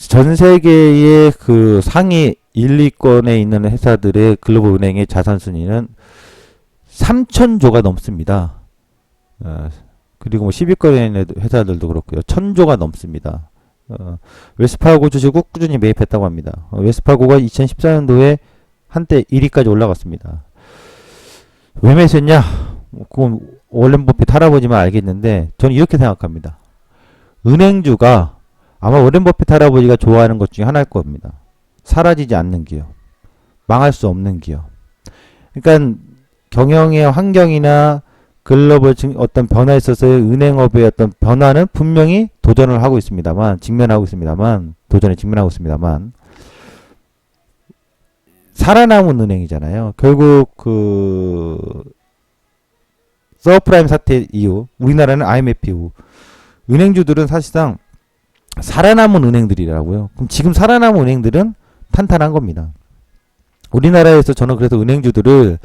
전 세계의 그 상위 1, 2권에 있는 회사들의 글로벌 은행의 자산 순위는 3,000조가 넘습니다. 그리고 뭐 10위권에 있는 회사들도 그렇고요. 1,000조가 넘습니다. 웰스파고 주식을 꾸준히 매입했다고 합니다. 웰스파고가 2014년도에 한때 1위까지 올라갔습니다. 왜 매수했냐? 그건 워렌 버핏 할아버지만 알겠는데 저는 이렇게 생각합니다. 은행주가 아마 워렌 버핏 할아버지가 좋아하는 것 중에 하나일 겁니다. 사라지지 않는 기업, 망할 수 없는 기업. 그러니까 경영의 환경이나 글로벌 어떤 변화에 있어서의 은행업의 어떤 변화는 분명히 도전을 하고 있습니다만, 도전에 직면하고 있습니다만, 살아남은 은행이잖아요. 결국 서프라임 사태 이후, 우리나라는 IMF 이후, 은행주들은 사실상 살아남은 은행들이라고요. 그럼 지금 살아남은 은행들은 탄탄한 겁니다. 우리나라에서 저는 그래서 은행주들을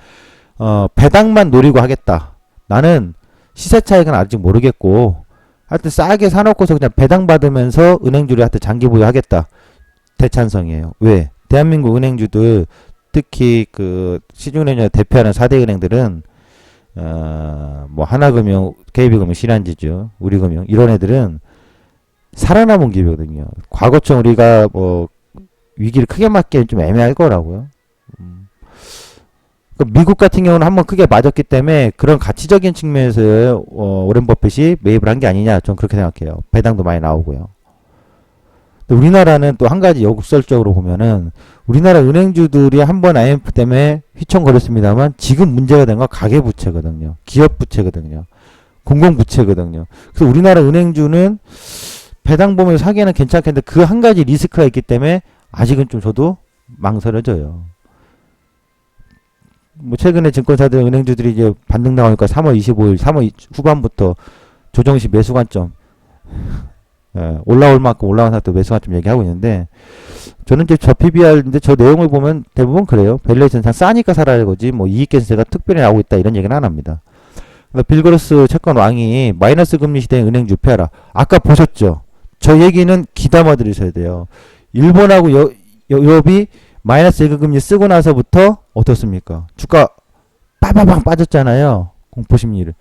배당만 노리고 하겠다. 나는 시세 차익은 아직 모르겠고 하여튼 싸게 사놓고서 그냥 배당 받으면서 은행주를 하여튼 장기 보유하겠다. 대찬성이에요. 왜? 대한민국 은행주들 특히 그 시중은행을 대표하는 4대 은행들은 뭐 하나금융, KB금융, 신한지주, 우리금융 이런 애들은 살아남은 기업이거든요. 과거처럼 우리가 뭐 위기를 크게 맞기엔 좀 애매할 거라고요. 미국 같은 경우는 한번 크게 맞았기 때문에 그런 가치적인 측면에서 워렌 버핏이 매입을 한 게 아니냐 저는 그렇게 생각해요. 배당도 많이 나오고요. 우리나라는 또 한 가지 역설적으로 보면은 우리나라 은행주들이 한번 IMF 때문에 휘청거렸습니다만 지금 문제가 된 건 가계부채거든요. 기업부채거든요. 공공부채거든요. 그래서 우리나라 은행주는 배당 보면서 사기에는 괜찮겠는데 그 한 가지 리스크가 있기 때문에 아직은 좀 저도 망설여져요. 뭐 최근에 증권사들 은행주들이 이제 반등 나오니까 3월 25일, 3월 후반부터 조정시 매수 관점 올라올 만큼 올라간 상태 매수 관점 얘기하고 있는데 저는 이제 저 PBR인데 저 내용을 보면 대부분 그래요. 밸류에이션상 싸니까 살아야 거지 뭐 이익계산세가 특별히 나오고 있다 이런 얘기는 안 합니다. 빌그로스 채권 왕이 마이너스 금리 시대에 은행주 패하라. 아까 보셨죠? 저 얘기는 귀담아 들으셔야 돼요. 일본하고 유럽이 마이너스 예금금리 쓰고 나서부터 어떻습니까? 주가 빠바방 빠졌잖아요. 공포심리를.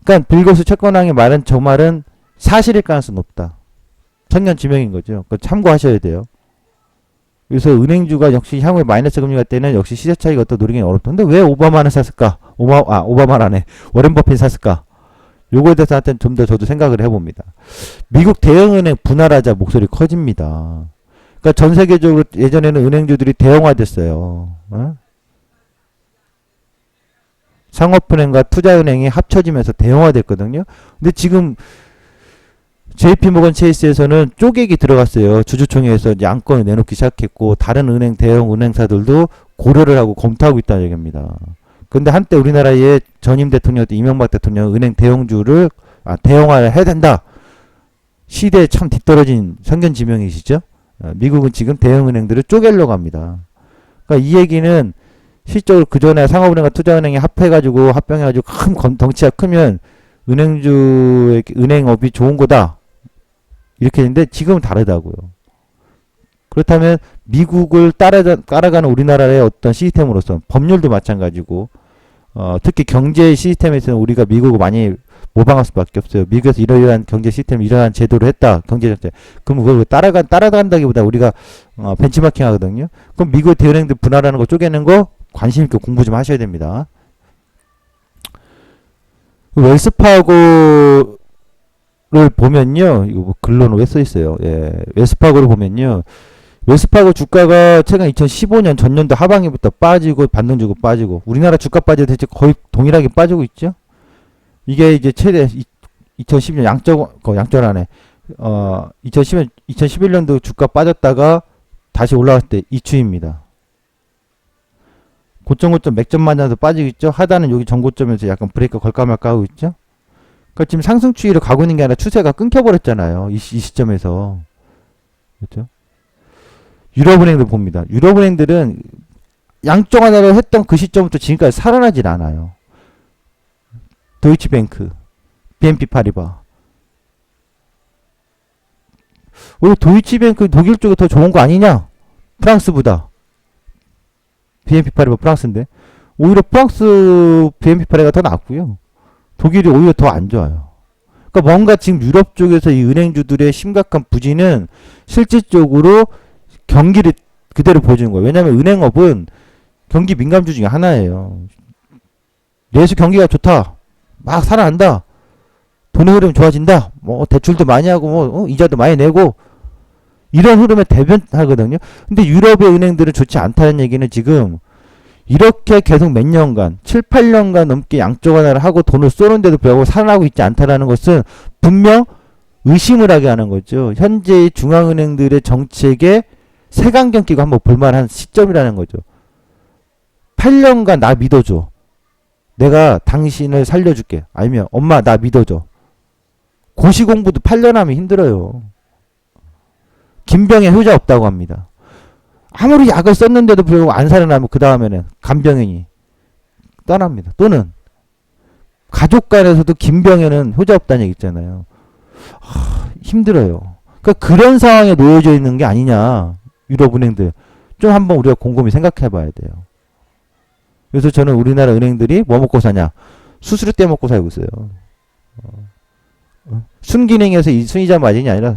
그러니까 빌거스 채권왕이 말은 저 말은 사실일 가능성이 높다. 천년지명인 거죠. 그거 참고하셔야 돼요. 그래서 은행주가 역시 향후에 마이너스 금리 갈 때는 역시 시세 차익이 어떤 노리기는 어렵다. 근데 왜 오바마는 샀을까? 오바마라네. 워렌 버핏 샀을까? 요거에 대해서 하여튼 좀 더 저도 생각을 해봅니다. 미국 대형은행 분할하자 목소리 커집니다. 그러니까 전 세계적으로 예전에는 은행주들이 대형화됐어요. 상업은행과 투자은행이 합쳐지면서 대형화됐거든요. 근데 지금 JP모건 체이스에서는 쪼개기 들어갔어요. 주주총회에서 양권을 내놓기 시작했고 다른 은행 대형 은행사들도 고려를 하고 검토하고 있다는 얘기입니다. 근데 한때 우리나라의 전임 대통령 이명박 대통령 은행 대형주를 대형화를 해야 된다. 시대에 참 뒤떨어진 선견지명이시죠. 미국은 지금 대형은행들을 쪼개려고 합니다. 그러니까 이 얘기는 실적으로 그 전에 상업은행과 투자은행이 합병해가지고 큰 덩치가 크면 은행주의 은행업이 좋은 거다. 이렇게 했는데 지금은 다르다고요. 그렇다면 미국을 따라가는 우리나라의 어떤 시스템으로서 법률도 마찬가지고 특히 경제 시스템에서는 우리가 미국을 많이 모방할 수밖에 없어요. 미국에서 이러한 경제 시스템, 이러한 제도를 했다. 경제 정책. 그럼 그걸 따라간다기보다 우리가 벤치마킹 하거든요. 그럼 미국의 대은행들 분할하는 거 쪼개는 거 관심 있게 공부 좀 하셔야 됩니다. 웰스파고를 보면요. 이거 뭐 글로는 왜 써 있어요. 예. 웰스파고를 보면요. 웰스파고 주가가 최근 2015년 전년도 하반기부터 빠지고 반등 주고 빠지고 우리나라 주가 빠질 때 거의 동일하게 빠지고 있죠. 이게 이제 최대 2012년 양적하네. 2011년도 주가 빠졌다가 다시 올라갔을 때 이 추입니다. 고점 맥점 맞아서 빠지고 있죠. 하단은 여기 전고점에서 약간 브레이크 걸까 말까 하고 있죠. 그러니까 지금 상승 추이를 가고 있는 게 아니라 추세가 끊겨버렸잖아요. 이 시점에서. 그렇죠? 유럽은행들 봅니다. 유럽은행들은 양적완화를 했던 그 시점부터 지금까지 살아나질 않아요. 도이치뱅크, BNP 파리바. 오히려 도이치뱅크 독일 쪽이 더 좋은 거 아니냐? 프랑스보다. BNP 파리바 프랑스인데. 오히려 프랑스 BNP 파리가 더 낫고요. 독일이 오히려 더 안 좋아요. 그러니까 뭔가 지금 유럽 쪽에서 이 은행주들의 심각한 부진은 실질적으로 경기를 그대로 보여주는 거예요. 왜냐하면 은행업은 경기 민감주 중에 하나예요. 내수 경기가 좋다. 막 살아난다. 돈의 흐름이 좋아진다. 뭐 대출도 많이 하고 뭐 이자도 많이 내고 이런 흐름에 대변하거든요. 근데 유럽의 은행들은 좋지 않다는 얘기는 지금 이렇게 계속 몇 년간 7, 8년간 넘게 양적 완화를 하고 돈을 쏘는데도 불구하고 살아나고 있지 않다라는 것은 분명 의심을 하게 하는 거죠. 현재의 중앙은행들의 정책에 색안경 끼고 한번 볼만한 시점이라는 거죠. 8년간 나 믿어줘. 내가 당신을 살려줄게. 아니면 엄마 나 믿어줘. 고시 공부도 8년 하면 힘들어요. 김병현 효자 없다고 합니다. 아무리 약을 썼는데도 불구하고 안 살아나면 그 다음에는 간병인이 떠납니다. 또는 가족 간에서도 김병현은 효자 없다는 얘기 있잖아요. 힘들어요. 그러니까 그런 상황에 놓여져 있는 게 아니냐. 유럽 은행들. 좀 한번 우리가 곰곰이 생각해 봐야 돼요. 그래서 저는 우리나라 은행들이 뭐 먹고 사냐. 수수료 떼먹고 살고 있어요. 순기능에서 이 순이자 마진이 아니라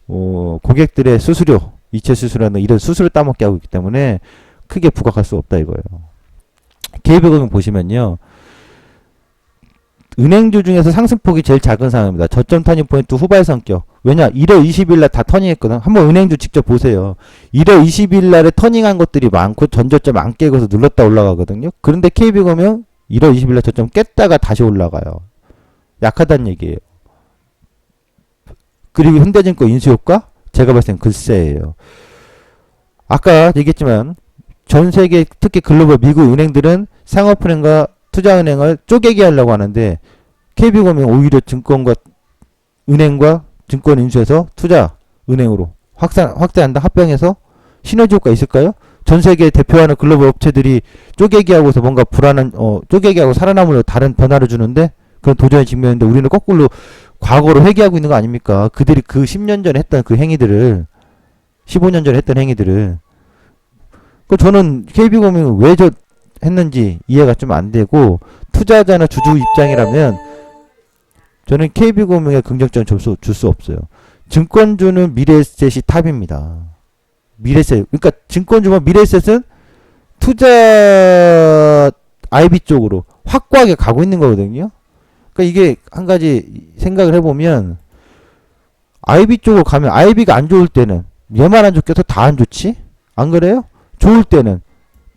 고객들의 수수료, 이체 수수료나 이런 수수료 따먹게 하고 있기 때문에 크게 부각할 수 없다 이거예요. KB금융 보시면요. 은행주 중에서 상승폭이 제일 작은 상황입니다. 저점 터닝 포인트 후발 성격. 왜냐? 1월 20일 날 다 터닝했거든. 한번 은행주 직접 보세요. 1월 20일 날에 터닝한 것들이 많고 전저점 안 깨고서 눌렀다 올라가거든요. 그런데 KB금융 1월 20일 날 저점 깼다가 다시 올라가요. 약하다는 얘기예요. 그리고 현대증권 인수효과? 제가 봤을 땐 글쎄예요. 아까 얘기했지만 전 세계 특히 글로벌 미국 은행들은 상업은행과 투자은행을 쪼개기 하려고 하는데 KB금융 오히려 증권과 은행과 증권 인수해서 투자은행으로 확대한다. 합병해서 시너지 효과 있을까요? 전 세계 대표하는 글로벌 업체들이 쪼개기하고서 뭔가 불안한 쪼개기하고 살아남으려 다른 변화를 주는데 그런 도전에 직면했는데 우리는 거꾸로 과거로 회귀하고 있는 거 아닙니까? 그들이 그 10년 전에 했던 그 행위들을 15년 전에 했던 행위들을 그 저는 KB금융을 왜 했는지 이해가 좀 안 되고 투자자나 주주 입장이라면 저는 KB금융에 긍정적인 점수 줄 수 없어요. 증권주는 미래에셋이 탑입니다. 미래에셋 그러니까 증권주면 미래에셋은 투자 IB 쪽으로 확고하게 가고 있는 거거든요. 그러니까 이게 한 가지 생각을 해보면 IB 쪽으로 가면 IB가 안 좋을 때는 얘만 안 좋게 해서 다 안 좋지? 안 그래요? 좋을 때는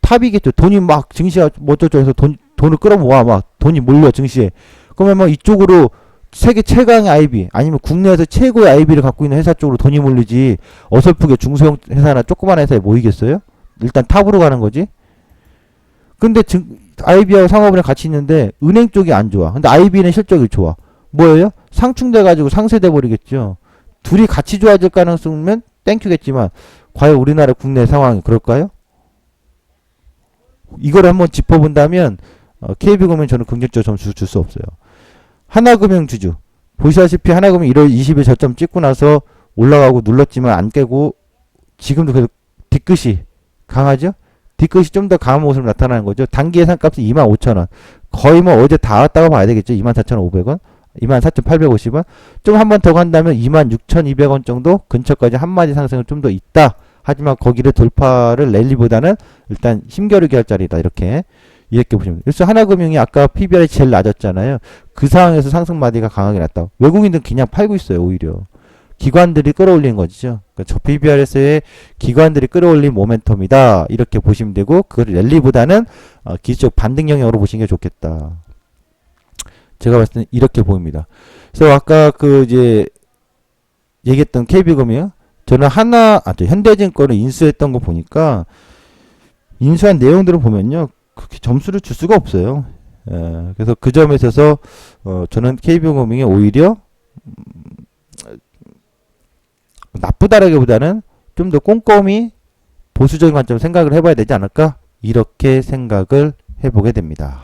탑이겠죠. 돈이 막 증시가 뭐저저 해서 돈을 끌어모아 막 돈이 몰려 증시에. 그러면 막 이쪽으로 세계 최강의 IB 아니면 국내에서 최고의 IB를 갖고 있는 회사 쪽으로 돈이 몰리지 어설프게 중소형 회사나 조그만 회사에 모이겠어요? 일단 탑으로 가는 거지. 근데 IB하고 상업은행 같이 있는데 은행 쪽이 안 좋아. 근데 IB는 실적이 좋아. 뭐예요? 상충돼가지고 상쇄돼 버리겠죠. 둘이 같이 좋아질 가능성이면 땡큐겠지만 과연 우리나라 국내 상황이 그럴까요? 이걸 한번 짚어본다면 KB금융 저는 긍정적 점수 줄 수 없어요. 하나금융 주주 보시다시피 하나금융 1월 20일 저점 찍고 나서 올라가고 눌렀지만 안 깨고 지금도 계속 뒤끝이 강하죠? 뒤끝이 좀 더 강한 모습으로 나타나는 거죠. 단기 예상값은 25,000원. 거의 뭐 어제 다 왔다고 봐야 되겠죠. 24,500원, 24,850원. 좀 한 번 더 간다면 26,200원 정도 근처까지 한마디 상승은 좀 더 있다. 하지만 거기를 돌파를 랠리보다는 일단 힘겨루기 할 자리다. 이렇게 이렇게 보시면. 그래서 하나금융이 아까 PBR이 제일 낮았잖아요. 그 상황에서 상승 마디가 강하게 났다. 외국인들은 그냥 팔고 있어요. 오히려. 기관들이 끌어올린 거죠. 그러니까 저 PBR에서의 기관들이 끌어올린 모멘텀이다. 이렇게 보시면 되고 그걸 랠리보다는 기술적 반등 영역으로 보시는 게 좋겠다. 제가 봤을 때는 이렇게 보입니다. 그래서 아까 그 이제 얘기했던 KB금융 저는 현대증권을 인수했던 거 보니까 인수한 내용들을 보면요. 그렇게 점수를 줄 수가 없어요. 그래서 그 점에 있어서 저는 KB금융이 오히려 나쁘다라기보다는 좀 더 꼼꼼히 보수적인 관점 생각을 해봐야 되지 않을까? 이렇게 생각을 해보게 됩니다.